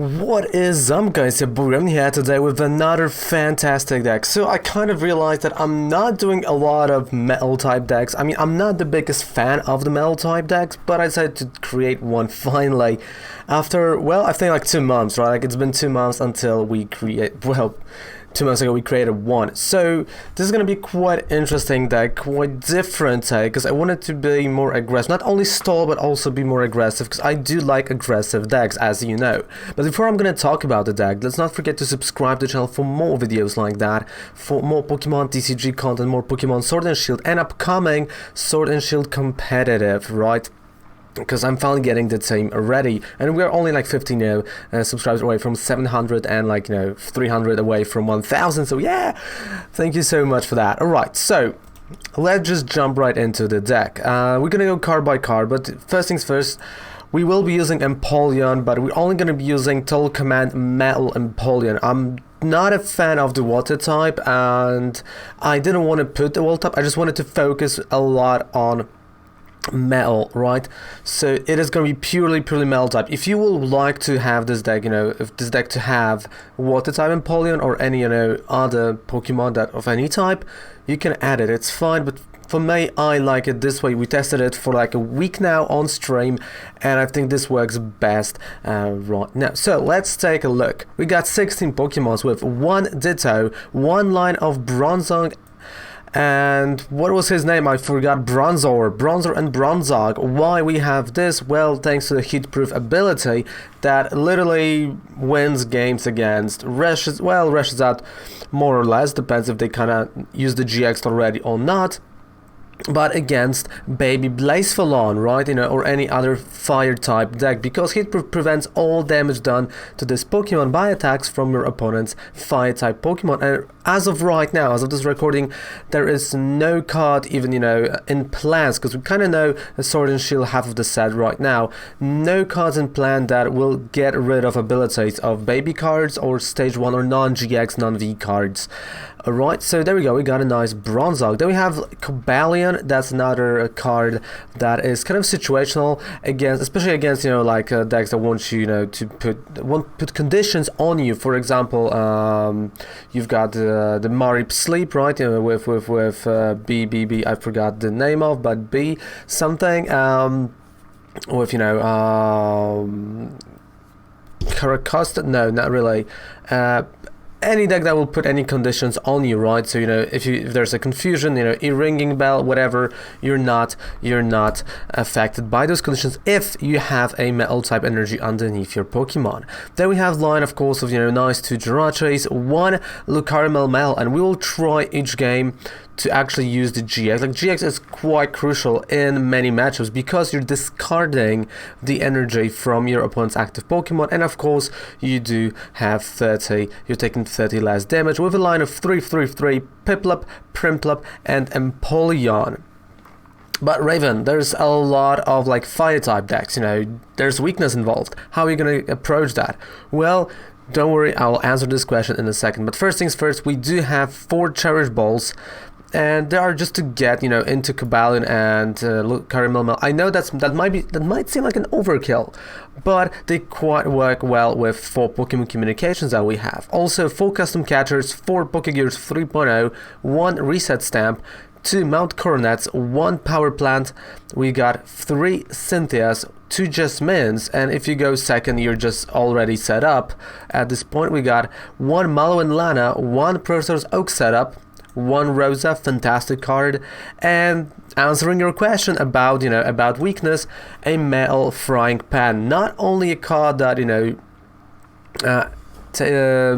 What is up, guys? Your boy I'm here today with another fantastic deck. So I kind of realized that I'm not doing a lot of metal type decks. I mean, I'm not the biggest fan of the metal type decks, but I decided to create one finally after, well, I think like 2 months, right? Like it's been 2 months until we create, well, 2 months ago we created one. So this is going to be quite interesting deck, quite different because I wanted to be more aggressive, not only stall but also be more aggressive, because I do like aggressive decks, as you know. But before I'm going to talk about the deck, let's not forget to subscribe to the channel for more videos like that, for more Pokemon TCG content, more Pokemon Sword and Shield, and upcoming Sword and Shield competitive, right? Because I'm finally getting the team ready, and we're only like 15 subscribers away from 700 and like 300 away from 1000. So yeah, thank you so much for that. All right, so let's just jump right into the deck. We're gonna go card by card, but first things first, we will be using Empoleon, but we're only gonna be using Total Command Metal Empoleon. I'm not a fan of the water type, and I didn't want to put the water type. I just wanted to focus a lot on metal, right? So it is going to be purely metal type. If you would like to have this deck, if this deck to have water type Empoleon or any other Pokemon that of any type, you can add it, it's fine. But for me, I like it this way. We tested it for like a week now on stream, and I think this works best right now. So let's take a look. We got 16 Pokemons with 1 Ditto, 1 line of Bronzong, and what was his name? I forgot. Bronzor and Bronzong. Why we have this? Well, thanks to the heat-proof ability that literally wins games against rushes out more or less, depends if they kind of use the GX already or not. But against Baby Blazion, right, or any other fire type deck, because heat prevents all damage done to this Pokemon by attacks from your opponent's fire type Pokemon. And as of right now, as of this recording, there is no card even in plans, because we kind of know the Sword and Shield half of the set right now. No cards in plan that will get rid of abilities of baby cards or stage 1 or non-GX, non-V cards. Alright, so there we go, we got a nice Bronzong. Then we have Cobalion. That's another card that is kind of situational against, especially against decks that want you to put conditions on you. For example, you've got the Marip Sleep, right? With BBB, I forgot the name of, but B something. With Caracosta, no, not really. Any deck that will put any conditions on you, right? So if there's a confusion, ringing bell, whatever, you're not affected by those conditions if you have a metal type energy underneath your Pokemon. Then we have line, of course, of nice 2 Jirachis, 1 Lucario Melmetal, and we will try each game to actually use the GX. Like GX is quite crucial in many matchups because you're discarding the energy from your opponent's active Pokemon, and of course you do have 30. You're taking 30 less damage with a line of 3/3/3 Piplup, Prinplup, and Empoleon. But Raven, there's a lot of like fire type decks. There's weakness involved. How are you gonna approach that? Well, don't worry, I'll answer this question in a second. But first things first, we do have 4 Cherish Balls, and they are just to get into Cobalion and Lucario Melmetal. I know that might seem like an overkill, but they quite work well with 4 Pokemon Communications that we have. Also 4 Custom Catchers, 4 Pokégears 3.0, 1 Reset Stamp, 2 Mount Coronets, 1 Power Plant. We got 3 Cynthias, 2 Jasmines, and if you go second, you're just already set up. At this point, we got 1 Mallow Lana, 1 Professor's Oak setup, 1 Rosa, fantastic card, and answering your question about about weakness, a Metal Frying Pan. Not only a card that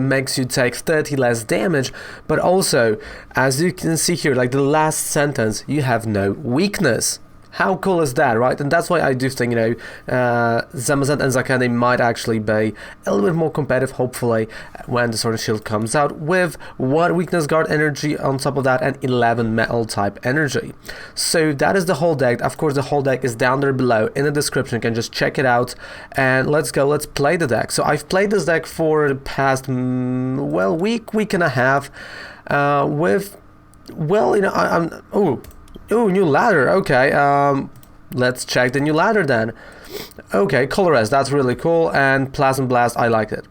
makes you take 30 less damage, but also, as you can see here, like the last sentence, you have no weakness. How cool is that, right? And that's why I do think, Zamazenta and Zakane might actually be a little bit more competitive, hopefully, when the Sword and Shield comes out, with 1 Weakness Guard energy on top of that and 11 Metal type energy. So that is the whole deck. Of course, the whole deck is down there below in the description. You can just check it out, and let's play the deck. So I've played this deck for the past, week and a half, with, new ladder, okay, let's check the new ladder then. Okay, Colorless, that's really cool, and Plasma Blast, I like it.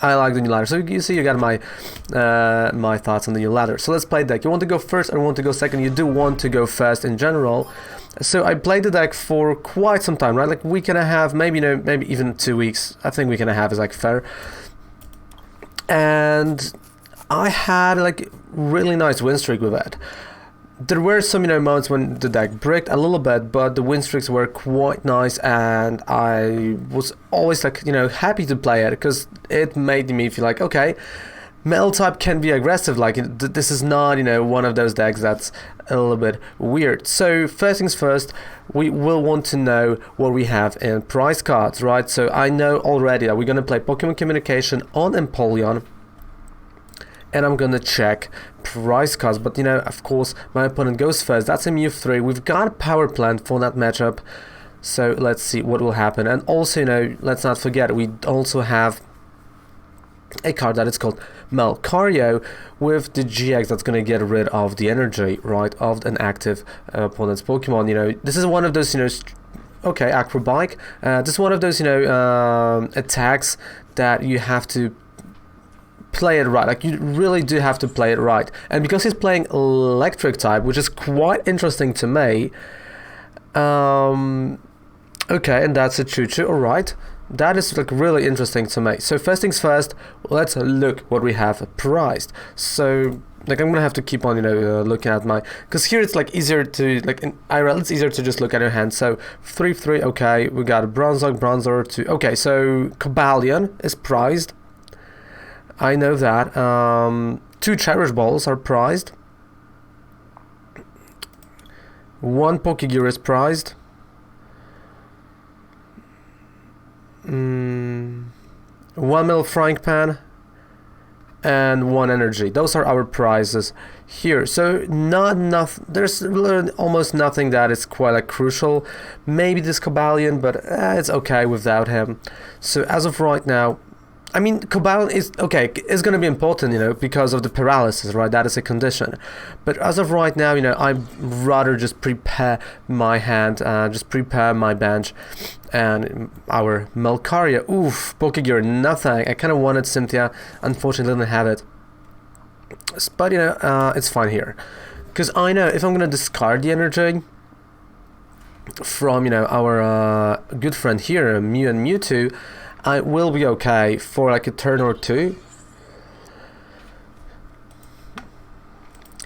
I like the new ladder. So you see, you got my my thoughts on the new ladder. So let's play deck. You want to go first or want to go second? You do want to go first in general. So I played the deck for quite some time, right? Like a week and a half, maybe, you know, maybe even 2 weeks. I think week and a half is like fair. And I had like really nice win streak with it. There were some, you know, moments when the deck bricked a little bit, but the win streaks were quite nice, and I was always like, you know, happy to play it because it made me feel like, okay, metal type can be aggressive. Like this is not, you know, one of those decks that's a little bit weird. So first things first, we will want to know what we have in prize cards, right? So I know already that we're gonna play Pokémon Communication on Empoleon, and I'm gonna check prize cards, but you know, of course, my opponent goes first. That's a MU3. We've got a Power Plant for that matchup, so let's see what will happen. And also, you know, let's not forget, we also have a card that is called Lucario with the GX that's gonna get rid of the energy, right, of an active opponent's Pokemon. You know, this is one of those, you know, okay, Acrobike. This is one of those, you know, attacks that you have to play it right. Like you really do have to play it right. And because he's playing electric type, which is quite interesting to me. Okay, and that's a choo-choo. All right, that is like really interesting to me. So first things first, let's look what we have prized. So like I'm gonna have to keep on, you know, looking at my, because here it's like easier to, like in IRL it's easier to just look at your hand. So 3/3. Okay, we got a Bronzor TEU. Okay, so Cobalion is prized. I know that. 2 Cherish Balls are prized. 1 Pokégear is prized. 1 Metal Frying Pan and 1 Energy. Those are our prizes here. So not enough. There's almost nothing that is quite like crucial. Maybe this Cobalion, but it's okay without him. So as of right now, I mean, Cobalion is, okay, it's going to be important, you know, because of the paralysis, right? That is a condition. But as of right now, you know, I'd rather just prepare my hand, just prepare my bench. And our Lucario, oof, Pokégear, nothing. I kind of wanted Cynthia, unfortunately didn't have it. But, you know, it's fine here. Because I know if I'm going to discard the energy from, you know, our good friend here, Mew and Mewtwo, I will be okay for like a turn or two.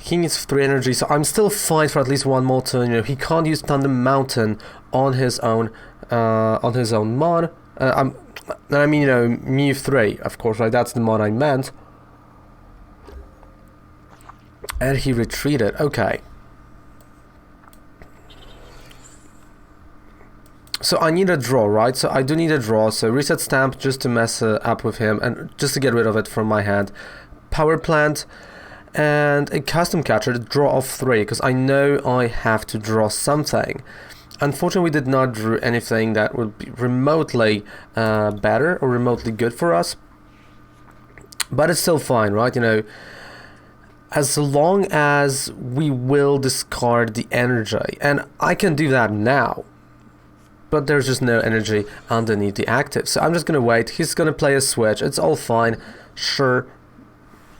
He needs 3 energy, so I'm still fine for at least 1 more turn. You know, he can't use Thunder Mountain on his own mod. I mean, you know, Mew 3, of course, right? That's the mod I meant. And he retreated. Okay. So I need a draw, right? So I do need a draw. So Reset Stamp just to mess up with him and just to get rid of it from my hand. Power Plant and a Custom Catcher, the draw of 3, because I know I have to draw something. Unfortunately, we did not draw anything that would be remotely better or remotely good for us. But it's still fine, right? You know, as long as we will discard the energy. And I can do that now. But there's just no energy underneath the active. So I'm just gonna wait. He's gonna play a switch. It's all fine. Sure.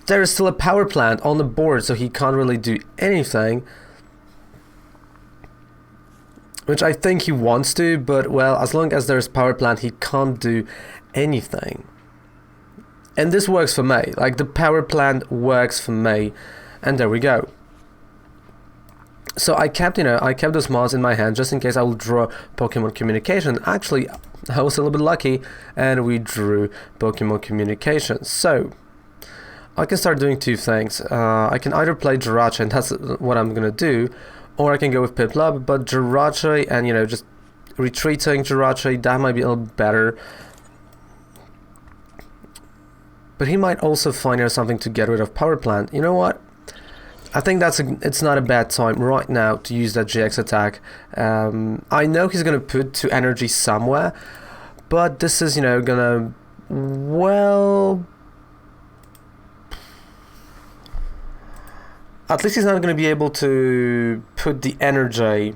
There is still a Power Plant on the board, so he can't really do anything. Which I think he wants to, but well, as long as there's Power Plant, he can't do anything. And this works for me. Like, the Power Plant works for me. And there we go. So I kept, you know, I kept those mods in my hand just in case I will draw Pokemon Communication. Actually, I was a little bit lucky and we drew Pokemon Communication. So I can start doing 2 things. I can either play Jirachi, and that's what I'm gonna do, or I can go with Piplup, but Jirachi and, you know, just retreating Jirachi, that might be a little better. But he might also find out something to get rid of Power Plant. You know what? I think it's not a bad time right now to use that GX attack. I know he's gonna put 2 energy somewhere, but this is, you know, gonna, well, at least he's not gonna be able to put the energy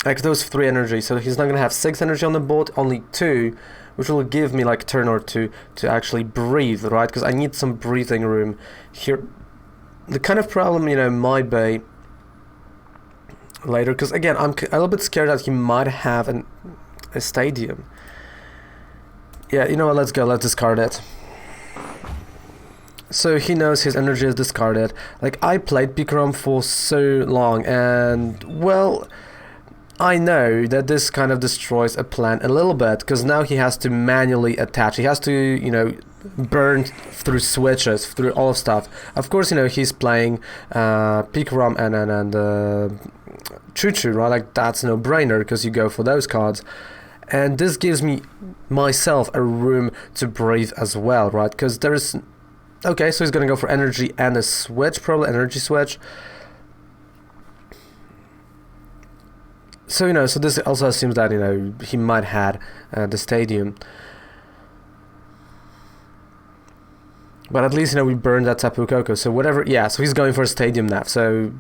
like those 3 energy, so he's not gonna have 6 energy on the board, only 2, which will give me like a turn or 2 to actually breathe, right? Because I need some breathing room here. The kind of problem, you know, might be later, because again, I'm a little bit scared that he might have a stadium. Yeah, you know what, let's go, let's discard it. So he knows his energy is discarded. Like, I played Pikarom for so long, and well, I know that this kind of destroys a plan a little bit, because now he has to manually attach. He has to, you know, burn through switches, through all stuff. Of course, you know, he's playing Pikarom and Choo-Choo, right? Like, that's no brainer, because you go for those cards. And this gives me, myself, a room to breathe as well, right? Because there is... Okay, so he's gonna go for energy and a switch, probably energy switch. So, you know, so this also assumes that, you know, he might have the stadium. But at least, you know, we burned that Tapu Koko, so whatever, yeah, so he's going for a stadium now, so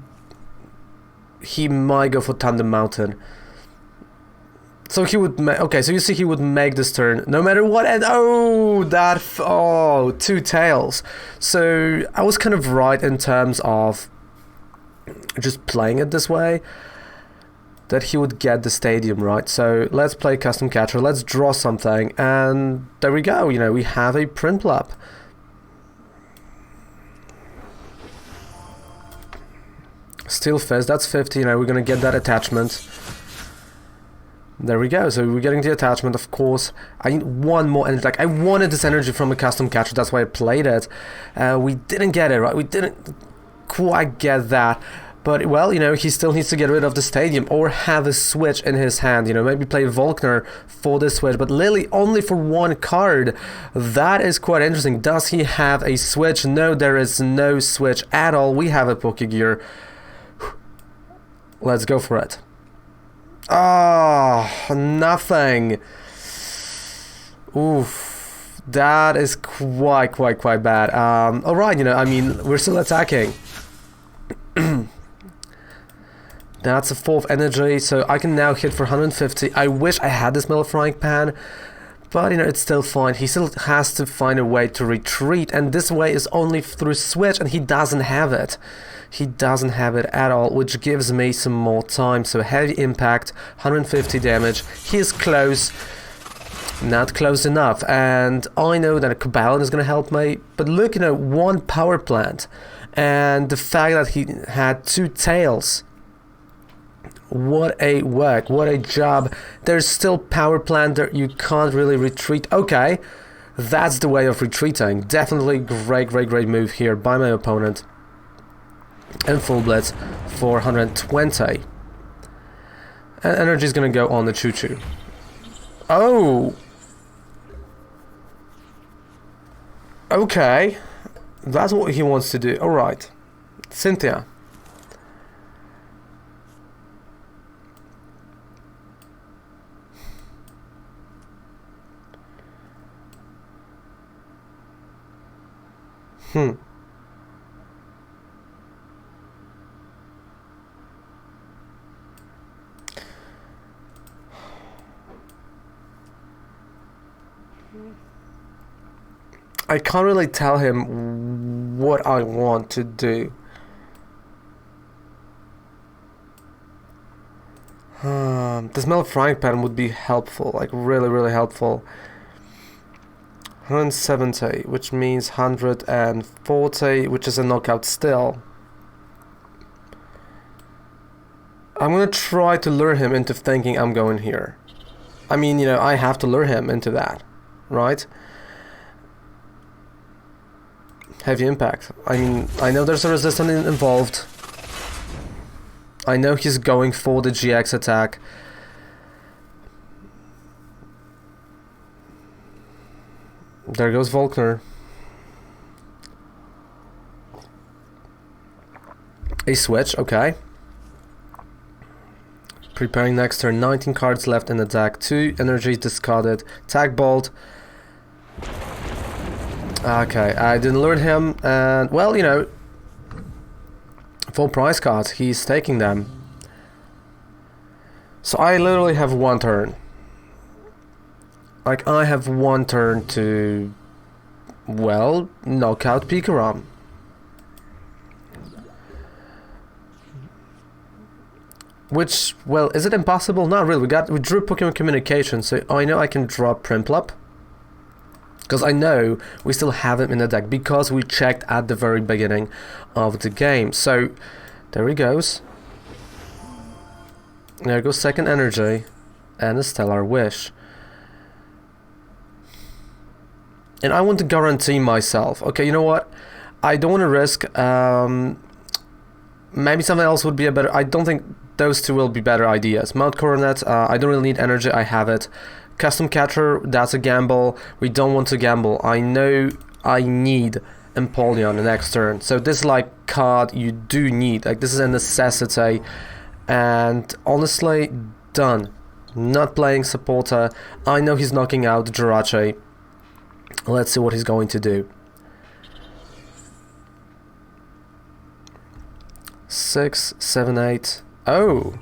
he might go for Thunder Mountain. So he would okay, so you see he would make this turn no matter what, and oh, 2 tails. So I was kind of right in terms of just playing it this way, that he would get the stadium, right? So let's play Custom Catcher, let's draw something, and there we go, you know, we have a Prinplup. Steel Fist, that's 50, you know, we're gonna get that attachment. There we go, so we're getting the attachment, of course. I need 1 more energy, like I wanted this energy from a Custom Catcher, that's why I played it. We didn't get it, right? We didn't quite get that. But, well, you know, he still needs to get rid of the stadium or have a switch in his hand, you know, maybe play Volkner for the switch, but Lily only for 1 card. That is quite interesting. Does he have a switch? No, there is no switch at all. We have a Pokégear. Let's go for it. Oh, nothing. Oof, that is quite bad. Alright, you know, I mean, we're still attacking. That's a 4th energy, so I can now hit for 150. I wish I had this Metal Frying Pan, but, you know, it's still fine. He still has to find a way to retreat, and this way is only through switch, and he doesn't have it. He doesn't have it at all, which gives me some more time. So heavy impact, 150 damage. He is close, not close enough, and I know that a Cobalion is going to help me, but look, you know, 1 power plant, and the fact that he had 2 tails. What a work, what a job. There's still power plant there, you can't really retreat. Okay, that's the way of retreating. Definitely great move here by my opponent. And full blitz for 120. And energy is gonna go on the Choo-Choo. Oh! Okay. That's what he wants to do. Alright. Cynthia. I can't really tell him what I want to do. This Metal Frying Pan would be helpful, like really helpful. 170, which means 140, which is a knockout still. I'm gonna try to lure him into thinking I'm going here. I mean, you know, I have to lure him into that, right? Heavy impact. I mean, I know there's a resistance involved. I know he's going for the GX attack. There goes Volkner. A switch, okay. Preparing next turn, 19 cards left in the deck, 2 energies discarded, Tag Bolt. Okay, I didn't lure him, and well, you know, full price cards, he's taking them. So I literally have one turn. Like, I have one turn to, well, knock out Pikarom. Which, well, is it impossible? Not really. We drew Pokémon Communication, so I know I can draw Prinplup. Because I know we still have him in the deck, because we checked at the very beginning of the game. So, there he goes. There goes Second Energy and a Stellar Wish. And I want to guarantee myself. Okay, you know what? I don't want to risk. Maybe something else would be a better. I don't think those two will be better ideas. Mount Coronet, I don't really need energy. I have it. Custom Catcher, that's a gamble. We don't want to gamble. I know I need Empoleon the next turn. So this is like card you do need. Like, this is a necessity. And honestly, done. Not playing supporter. I know he's knocking out Jirachi. Let's see what he's going to do. 6, 7, 8. Oh.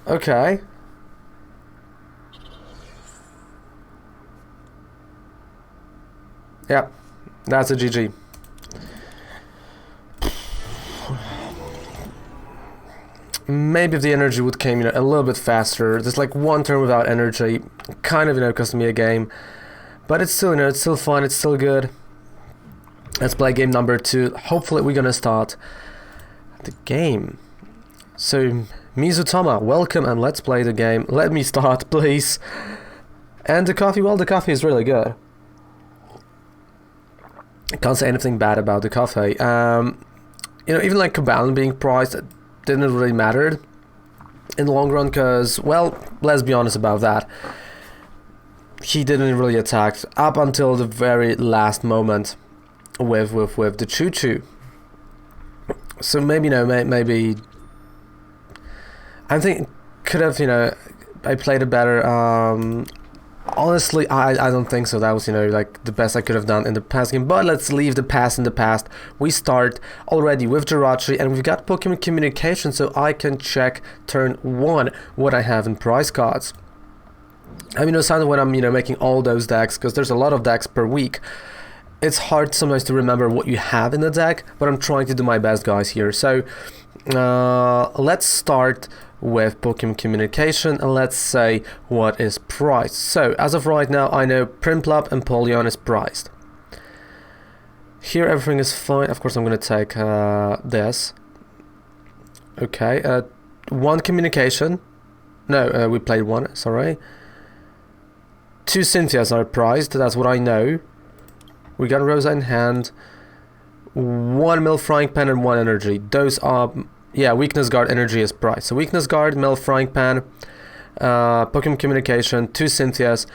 Okay. Yep. That's a GG. Maybe if the energy would came, a little bit faster. There's like one turn without energy, kind of, cost me a game. But it's still, it's still fun, it's still good. Let's play game number 2. Hopefully we're gonna start the game. So, Mizutama, welcome and let's play the game. Let me start, please. And the coffee, well, the coffee is really good. I can't say anything bad about the coffee. Even like Cobalion being priced, didn't really matter in the long run, because, well, let's be honest about that. He didn't really attack up until the very last moment with the Choo-Choo. So maybe, maybe I think could have, I played it better. Honestly, I don't think so. That was, like the best I could have done in the past game. But let's leave the past in the past. We start already with Jirachi, and we've got Pokémon Communication, so I can check turn 1 what I have in prize cards. I mean, sometimes when I'm, making all those decks, because there's a lot of decks per week, it's hard sometimes to remember what you have in the deck, but I'm trying to do my best, guys, here. So, let's start with Pokémon Communication, and let's say what is priced. So, as of right now, I know Prinplup and Empoleon is priced. Here, everything is fine. Of course, I'm going to take this. Okay, 1 Communication. No, we played 1, sorry. 2 Cynthias are priced, that's what I know. We got Rosa in hand. 1 Metal Frying Pan and 1 Energy. Those are, yeah, Weakness Guard Energy is priced. So Weakness Guard, Metal Frying Pan, Pokémon Communication, 2 Cynthias,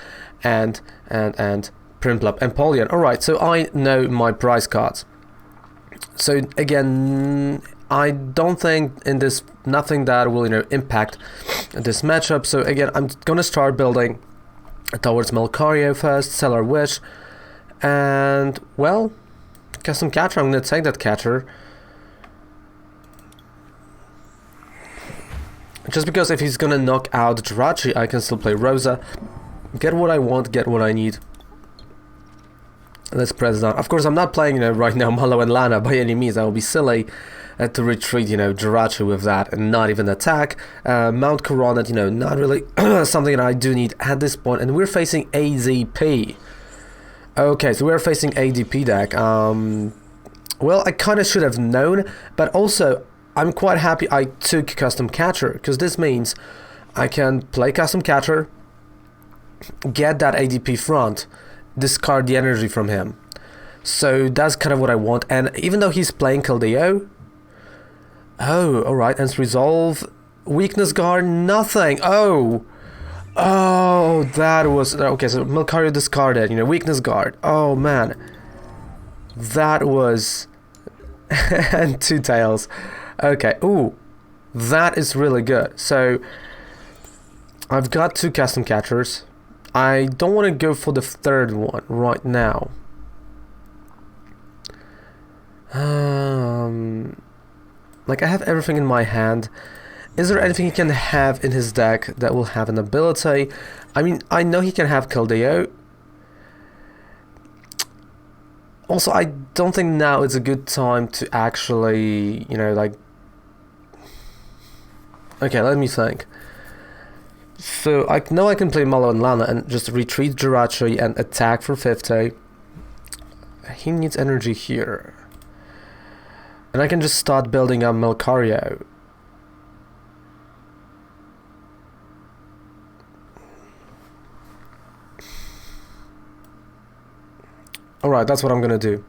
and Prinplup, Empoleon. Alright, so I know my prize cards. So again, I don't think in this, nothing that will, impact this matchup. So again, I'm gonna start building towards Lucario first, Stellar Wish. And, well, custom catcher, I'm going to take that catcher. Just because if he's going to knock out Jirachi, I can still play Rosa. Get what I want, get what I need. Let's press down. Of course, I'm not playing, right now Mallow and Lana by any means. That would be silly to retreat, Jirachi with that and not even attack. Mount Coronet, not really something that I do need at this point. And we're facing AZP. Okay, so we're facing ADP deck. Well, I kind of should have known, but also I'm quite happy I took Custom Catcher, because this means I can play Custom Catcher, get that ADP front, discard the energy from him. So that's kind of what I want. And even though he's playing Keldeo, oh, alright, and resolve, Weakness Guard, nothing. Oh, that was... Okay, so Lucario discarded, Weakness Guard. Oh, man. That was... and 2 tails. Okay, ooh. That is really good. So, I've got 2 Custom Catchers. I don't want to go for the 3rd one right now. Like, I have everything in my hand. Is there anything he can have in his deck that will have an ability? I mean, I know he can have Keldeo. Also, I don't think now is a good time to actually, you know, like... Okay, let me think. So, I know I can play Mallow Lana and just retreat Jirachi and attack for 50. He needs energy here. And I can just start building up Lucario. Alright, that's what I'm gonna do.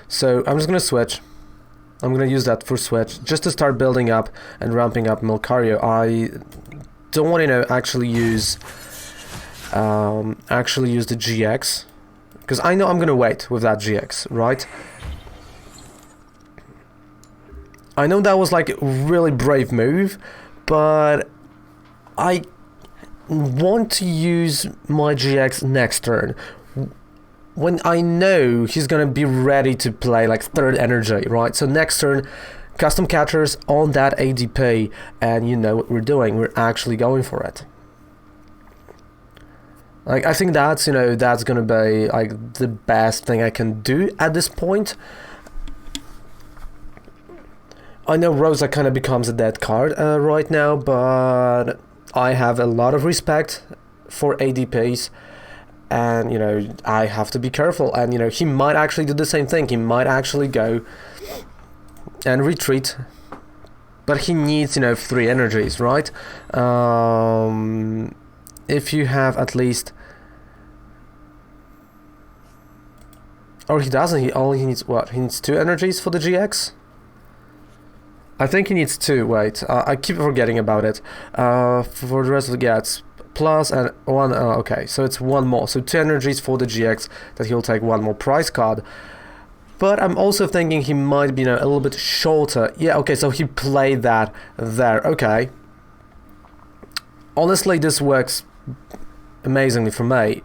So I'm just gonna switch. I'm gonna use that for switch just to start building up and ramping up Lucario. I don't want to, you know, actually use the GX, because I know I'm gonna wait with that GX, right? I know that was like a really brave move, but I want to use my GX next turn, when I know he's gonna be ready to play like third energy, right? So next turn, custom catchers on that ADP, and you know what we're doing, we're actually going for it. Like, I think that's, you know, that's gonna be like the best thing I can do at this point. I know Rosa kind of becomes a dead card right now, but I have a lot of respect for ADPs. And, you know, I have to be careful. And, you know, he might actually do the same thing. He might actually go and retreat. But he needs, you know, 3 energies, right? If you have at least... Or he doesn't. He only needs, what? He needs 2 energies for the GX? I think he needs 2. Wait, I keep forgetting about it. For the rest of the... Yeah, it's plus and 1, okay, so it's 1 more, so 2 energies for the GX, that he'll take 1 more prize card. But I'm also thinking he might be, you know, a little bit shorter. Yeah, okay, so he played that there, okay. Honestly, this works amazingly for me,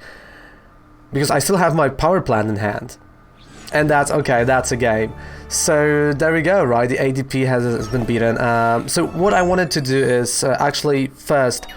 because I still have my power plant in hand. And that's, okay, that's a game. So there we go, right, the ADP has been beaten. So what I wanted to do is actually first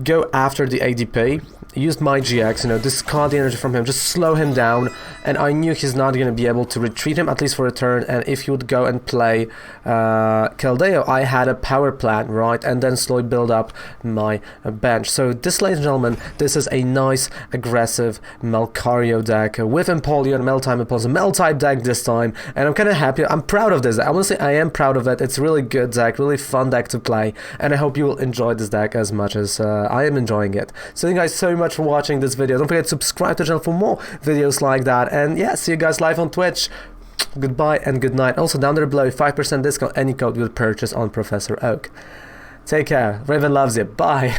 go after the ADP, use my GX, you know, discard the energy from him, just slow him down, and I knew he's not going to be able to retreat him, at least for a turn, and if he would go and play Keldeo, I had a power plant, right, and then slowly build up my bench. So this, ladies and gentlemen, this is a nice, aggressive Lucario deck with Empoleon, Metal type deck this time, and I'm kind of happy, I'm proud of this. I want to say I am proud of it. It's a really good deck, really fun deck to play, and I hope you will enjoy this deck as much as I am enjoying it. So thank you guys so much for watching this video. Don't forget to subscribe to the channel for more videos like that, and yeah, see you guys live on Twitch. Goodbye and good night. Also down there below, 5% discount any code you purchase on Professor Oak. Take care. Raven loves you. Bye.